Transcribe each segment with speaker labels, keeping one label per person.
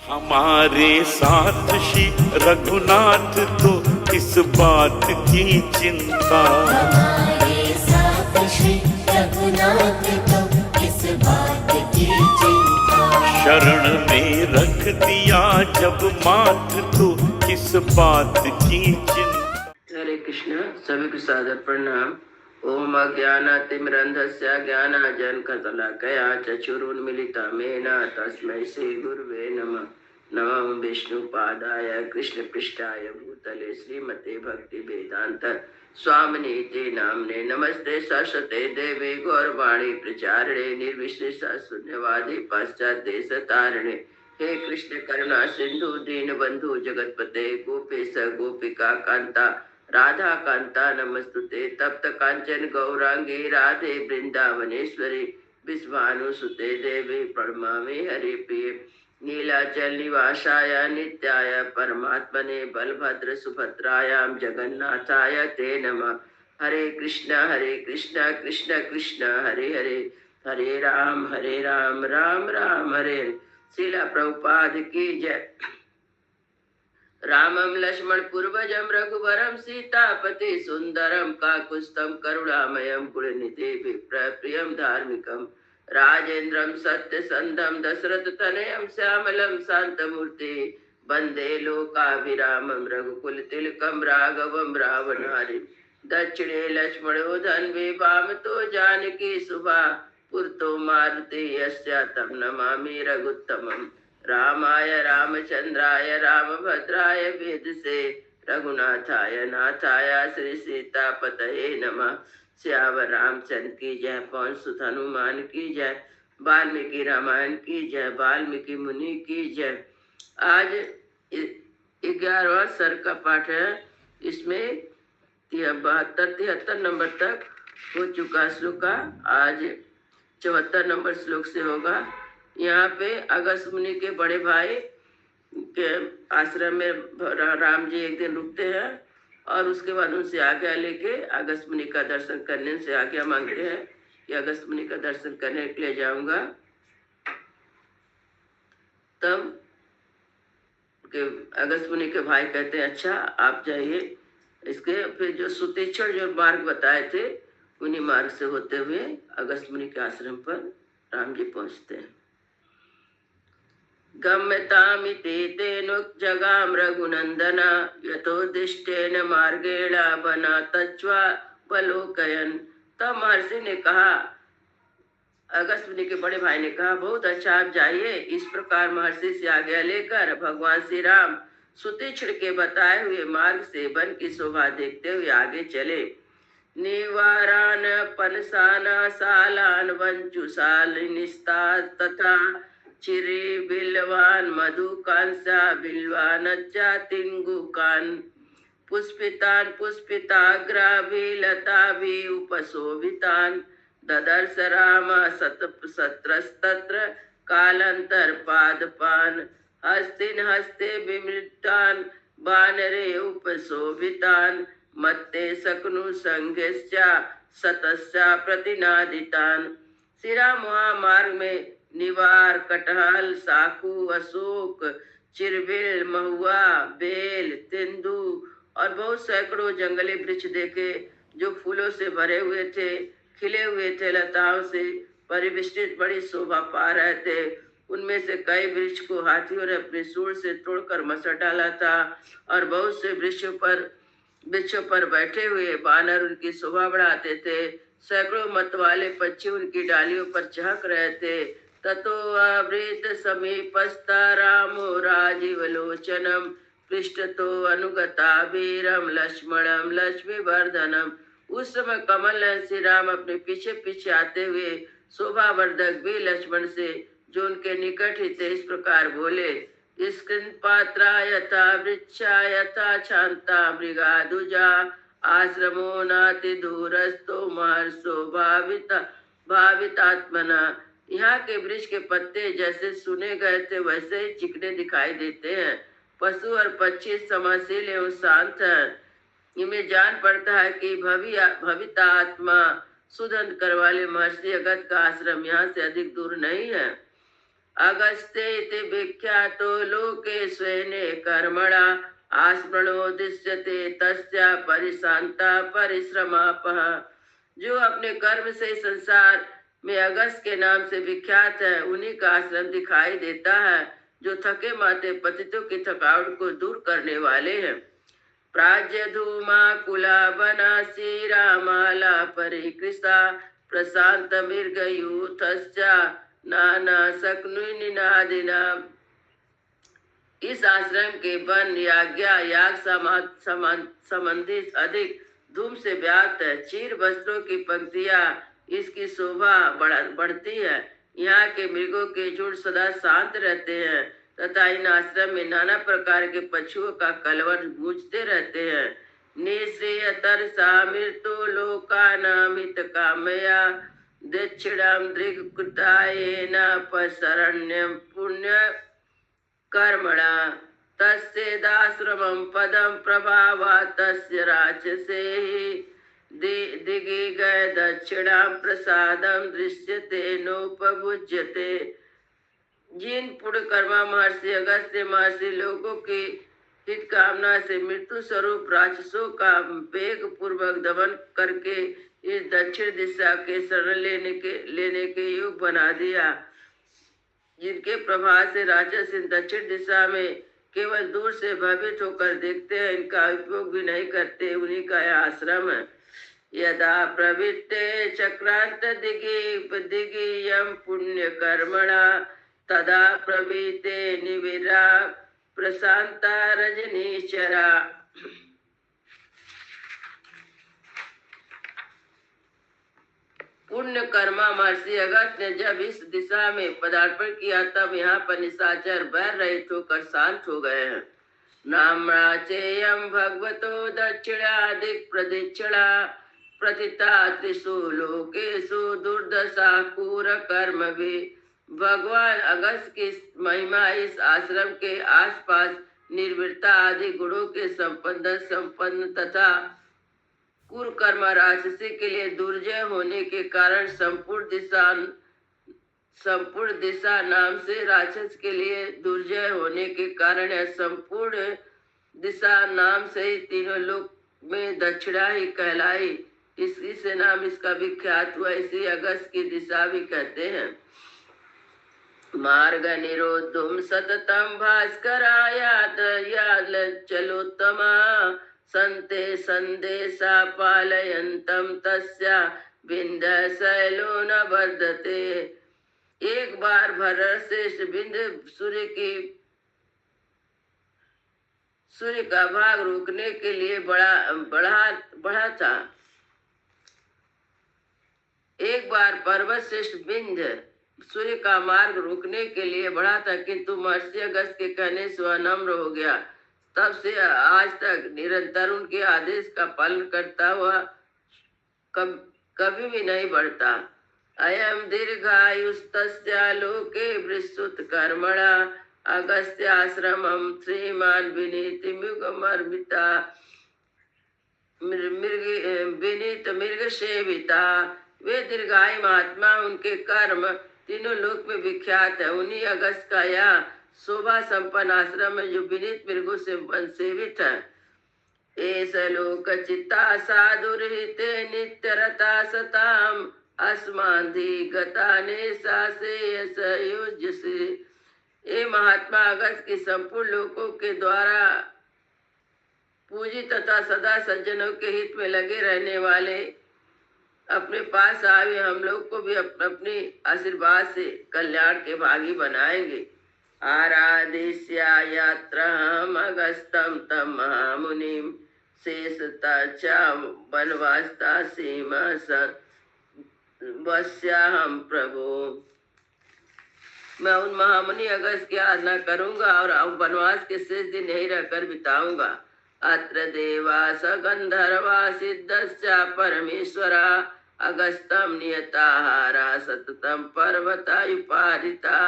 Speaker 1: हमारे साथ श्री रघुनाथ तो किस बात की चिंता।
Speaker 2: हमारे साथ श्री रघुनाथ तो किस बात की चिंता।
Speaker 1: शरण में रख दिया जब माथ तो किस बात की चिंता।
Speaker 3: हरे कृष्ण। सभी को सादर प्रणाम। ओम अज्ञानातिमिरन्धस्य ज्ञानाञ्जनशलाकया चक्षुरुन्मीलितं येन तस्मै श्री गुरुवे नमः। नमः विष्णुपादाय कृष्णपृष्ठाय भूतले श्रीमते भक्तिवेदांत स्वामिनीति नाम्ने। नमस्ते सरस्वते देवी गौरवाणी प्रचारिणे निर्विशेष शून्यवादी पाश्चात्यदेशतारिणे। हे कृष्ण करुणा सिंधु दीनबंधु जगतपते गोपेश गोपिका कांता राधा कांता नमस्तुते। तप्त कांचन गौरांगी राधे वृंदावनेश्वरी विश्वानुसुते देवी प्रणमामि हरिप्रिये। नीलाचल निवासाय नित्याय परमात्मने बलभद्र सुभद्रायां जगन्नाथाय ते नमः। हरे कृष्ण कृष्ण कृष्ण हरे हरे, हरे राम राम राम हरे हरे। श्रीला प्रभुपाद की जय। रामं लक्ष्मण पूर्वजं रघुवरं सीतापति सुंदरम काकुत्स्थं करुणामयं गुणनिधि विप्रप्रियं धार्मिकं राजेन्द्रं सत्यसंधं दशरथतनयं श्यामलं शान्तमूर्ति वन्दे लोकाभिरामं रघुकुलतिलकं राघवं रावणारि। दक्षिणे लक्ष्मणो धन्वे वामतो जानकी सुभा पुरतो मारुति यस्य तं नमामि रघुत्तमम्। रामाय रामचंद्राय रामभद्राय वेदसे रघुनाथाय नाथाय श्री सीतापतये नमः। श्याम रामचंद्र की जय, पवन सुत हनुमान की जय, वाल्मीकि रामायण की जय, वाल्मीकि मुनि की जय। आज 11वां सर्ग का पाठ है। इसमें 72-73 नंबर तक हो चुका श्लोक का। आज 74 नंबर श्लोक से होगा। यहाँ पे अगस्त मुनि के बड़े भाई के आश्रम में राम जी एक दिन रुकते हैं और उसके बाद उनसे आज्ञा लेके अगस्त मुनि का दर्शन करने से आज्ञा मांगते हैं कि अगस्त मुनि का दर्शन करने के लिए जाऊंगा। तब के अगस्त मुनि के भाई कहते हैं अच्छा आप जाइए। इसके फिर जो सुतीक्षण जो मार्ग बताए थे उन्हीं मार्ग से होते हुए अगस्त मुनि के आश्रम पर राम जी पहुंचते हैं। गम्यतामिति तेनुजगाम रघुनंदन यथोदिष्टेन मार्गेण वनातच्वावलोकयन्। तब महर्षि ने कहा, अगस्त मुनि के बड़े भाई ने कहा बहुत अच्छा आप जाइए। इस प्रकार महर्षि से आज्ञा लेकर भगवान श्री राम सुतीक्षण के बताए हुए मार्ग से वन की शोभा देखते हुए आगे चले। निवारान पनसाना सालान वंचुसाल निस्ता तथा चिरी बिल्वान मधुकांसा बिल्वान तिंगुकान पुष्पितान पुष्पिताग्राभिलताभि उपशोभितान ददर्श राम सत्रस्तत्र कालांतर पादपान हस्तिन हस्ते विमृतान वानरे उपशोभितान मत्ते सकनु संघस्या सतस्या प्रतिनादितान। श्री राम महामार्ग में निवार कटहल साकू अशोक चिरबिल महुआ बेल तेंदु और बहुत सैकड़ों जंगली वृक्ष देखे जो फूलों से भरे हुए थे, खिले हुए थे, लताओं से परिवेष्टित बड़ी शोभा पा रहे थे। उनमें से कई वृक्ष को हाथियों ने अपने सूंड से तोड़कर मसर डाला था और बहुत से वृक्षों पर बैठे हुए वानर उनकी शोभा बढ़ाते थे। सैकड़ों मत वाले पक्षी उनकी डालियों पर चहक रहे थे। ततो आवृत समीपस्था रामो राजीवलोचनम पृष्ठतो अनुगता वीरम लक्ष्मणम लक्ष्मीवर्धनम। उस समय कमल श्री राम अपने पीछे पीछे आते हुए शोभावर्धक वीर लक्ष्मण से जो उनके निकट ही थे इस प्रकार बोले, स्कृपात्रा यथा वृक्षा यथा शांता मृगाधुजा आश्रमो नाति दूरस्थो महर्षो भावितात्मना। यहाँ के वृक्ष के पत्ते जैसे सुने गए थे वैसे ही चिकने दिखाई देते हैं। पशु और पक्षी समशील एवं शांत हैं। इनमें जान पड़ता है कि भविता आत्मा शुद्ध अंतकर वाले महर्षि अगस्त का आश्रम यहाँ से अधिक दूर नहीं है। अगस्त्य इति विख्यातो लोके स्वेने कर्मणा आस्मरणोदिश्यते तस्या परिशांता परिश्रमापः। जो अपने कर्म से संसार में अगस्त के नाम से विख्यात है, उन्हीं का आश्रम दिखाई देता है, जो थके माते पतितों की थकावट को दूर करने वाले हैं। प्राज्य धूमा कुला बना रामाला परिकृष्टा प्रशांत मृगयूथश्चा नाना शक्नुनिनादिना। इस आश्रम के वन याज्ञा याग संबंधी अधिक धूम से व्याप्त है। चीर वस्त्रों की पंक्तियां इसकी शोभा बढ़ती है। यहाँ के मृगों के झुंड सदा शांत रहते हैं तथा इन आश्रम में नाना प्रकार के पशुओं का कलवट गूंजते रहते हैं। निश्रेयतर सा मृत्यु लोकानामित कामया दक्षिणाम दृक्कृतायेन पशरण्यम पुण्य कर्मणा तस्येदाश्रमं पदं प्रभावा तस्य राचसे दिगि गए दक्षिणां प्रसादं दृश्यते नोपभुज्यते। जिन पुण्य कर्मा महर्षि अगस्त्य महर्षि लोगों की हित कामना से मृत्यु स्वरूप राक्षसों का वेग पूर्वक दमन करके इस दक्षिण दिशा के शरण लेने के योग बना दिया, जिनके प्रभाव से राक्षस इन दक्षिण दिशा में केवल दूर से भयभीत होकर देखते हैं, इनका उपयोग भी नहीं करते, उन्हीं का यह आश्रम है। यदा प्रवृत्ते चक्रांत दिगियम पुण्य कर्मणा तदा प्रवृत्ते निविरा प्रशांता रजनीचरा। पुण्य कर्मा महर्षि अगस्त ने जब इस दिशा में पदार्पण किया, तब यहाँ पर निशाचर बैर रहित होकर शांत हो गए हैं। नाम्राचेयम भगवतो दक्षिणादिक प्रदक्षिणा प्रतिता त्रिषु लोकेषु दुर्दशा कूर कर्म भी। भगवान अगस्त की महिमा इस आश्रम के आसपास निर्भीरता आदि गुणों के संपन्न तथा कुरकर्म राक्षसी के लिए दुर्जय होने के कारण संपूर्ण दिशा नाम से राक्षस के लिए दुर्जय होने के कारण है। संपूर्ण दिशा नाम से ही तीनों लोक में दक्षिणा ही कहलाई, इसी से नाम इसका विख्यात हुआ। इसी अगस्त की दिशा भी कहते हैं। मार्ग निरोधुम सततम भास्करायात चलोत्तमा संते संदेशा पालयंतम तस्या बिंद शैलो न वर्धते। एक बार भरर श्रेष्ठ बिंद सूर्य का भाग रोकने के लिए बढ़ा था। एक बार पर्वत श्रेष्ठ बिंद सूर्य का मार्ग रोकने के लिए बढ़ा था, किंतु महर्षि अगस्त के कहने से वह नम्र हो गया। तब से आज तक निरंतर उनके आदेश का पालन करता हुआ कभी भी नहीं बढ़ता। अयम दीर्घायुस्तस्या लोके वृश्रुत कर्मणा अगस्त्याश्रमं श्रीमान विनीत मृगमर्मिता विनीत मृग सेविता। वे दीर्घायु महात्मा, उनके कर्म तीनों लोक में विख्यात है। उन्हीं अगस्त का यह शोभा संपन्न आश्रम है जो विनीत मृगों से सेवित है। एस लोक चित्ता साधुरहिते नित्य रता सताम अस्माधि गताने सासे युज्यसे। ये महात्मा अगस्त की संपूर्ण लोकों के द्वारा पूजी तथा सदा सज्जनों के हित में लगे रहने वाले अपने पास आए हम लोग को भी अपने आशीर्वाद से कल्याण के भागी बनाएंगे। आराधिष्या यात्राहम अगस्तं तम महामुनिम शेषता च वनवासता सीमा वस्याहम प्रभु। मैं उन महामुनि अगस्त की आराधना करूंगा और वनवास के शेष दिन यही रहकर बिताऊंगा। अत्र देवास गंधर्वा सिद्धश्च परमेश्वरा अगस्तं नियताहारा सततम पर्वतायुपारिता।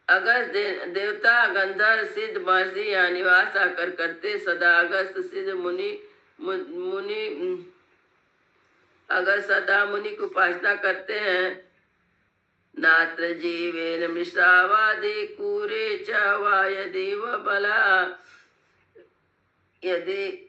Speaker 3: अगस्त देवता गंधर्व सिद्ध महर्षि यहाँ निवास आकर करते सदा अगस्त सिद्ध मुनि अगर सदा मुनि की उपासना करते हैं नात्र जीवेन मिश्रावादि कूरे च वा यदि व बला यदि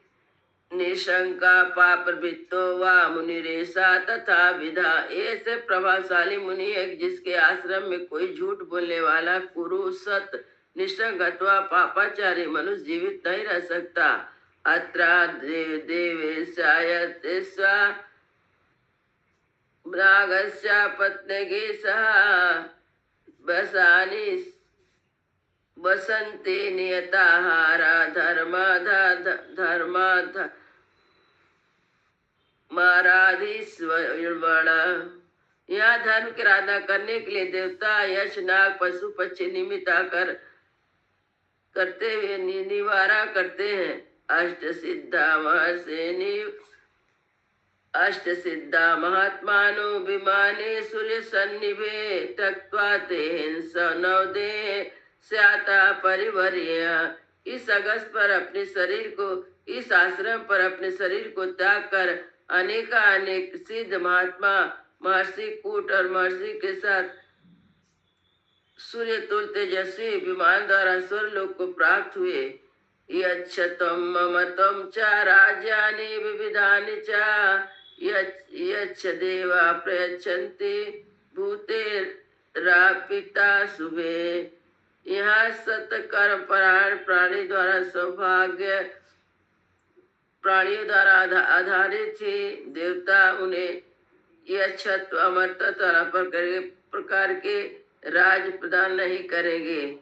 Speaker 3: निशंका पाप वृत्तो वा मुनिरेशा तथा विधा। ऐसे प्रभावशाली मुनि एक जिसके आश्रम में कोई झूठ बोलने वाला कुरु सत निशंक अथवा पापाचारी मनुष्य जीवित नहीं रह सकता। अत्रा देवेशायतेस्वा मृगस्या पत्नगे सह बसानि बसंते नियताहारा धर्म माराधीश्वर। यहाँ धर्म की आराधना करने के लिए देवता यश नाग पशु पक्षी निमित्त आकर करते हुए निवारा करते हैं। अष्ट सिद्धा महात्मानो विमाने सूर्य सन्निभे तक्त्वा ते हिंस नवदे स्याता परिवर्य। इस अगस्त पर अपने शरीर को इस आश्रम पर अपने शरीर को त्याग कर अनेक सिद्ध महात्मा महर्षि कूट और महर्षि के साथ सूर्य तुल तेजस्वी विमान द्वारा स्वर्लोक को प्राप्त हुए। यच्छत्वं ममत्वं च राज्यानि विविधानि च यच्छ देवा प्रयच्छन्ति भूतेरापिता शुभे। यहाँ सत्कर्म परायण प्राणी द्वारा सौभाग्य प्राणियों द्वारा आधारित थी। देवता उन्हें यच्छत्व अमरता प्रकार के राज प्रदान नहीं करेंगे।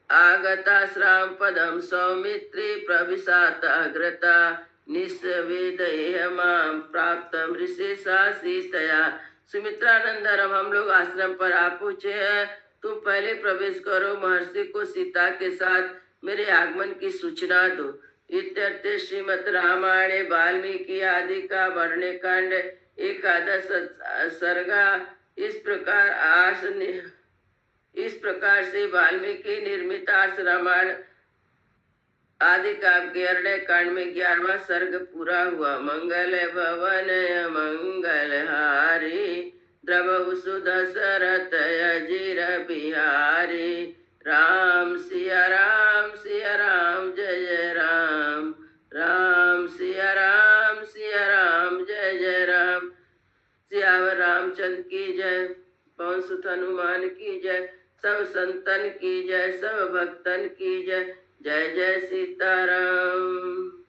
Speaker 3: आगताश्राम पदम सौमित्री प्रविशात अग्रता निस्वेदय माम प्राप्तम ऋषि सीतया। सुमित्रानंदरम हम लोग आश्रम पर आ पहुंचे हैं, तुम पहले प्रवेश करो। महर्षि को सीता के साथ मेरे आगमन की सूचना दो। इत्यर्थे श्रीमद् रामायणे वाल्मीकि आदि का वर्ण्य कांड 11 सर्गा। इस प्रकार से वाल्मीकि निर्मित आर्ष रामायण आदि का 11वें कांड में 11वां सर्ग पूरा हुआ। मंगल भवन मंगल हारी द्रवहु सुदशरथ अजीर बिहारी। राम सिया राम जय जय राम। राम सिया राम जय जय राम। सियावर रामचंद्र की जय। पवन सुत हनुमान की जय। सब संतन की जय, सब भक्तन की जय। जय जय सीताराम।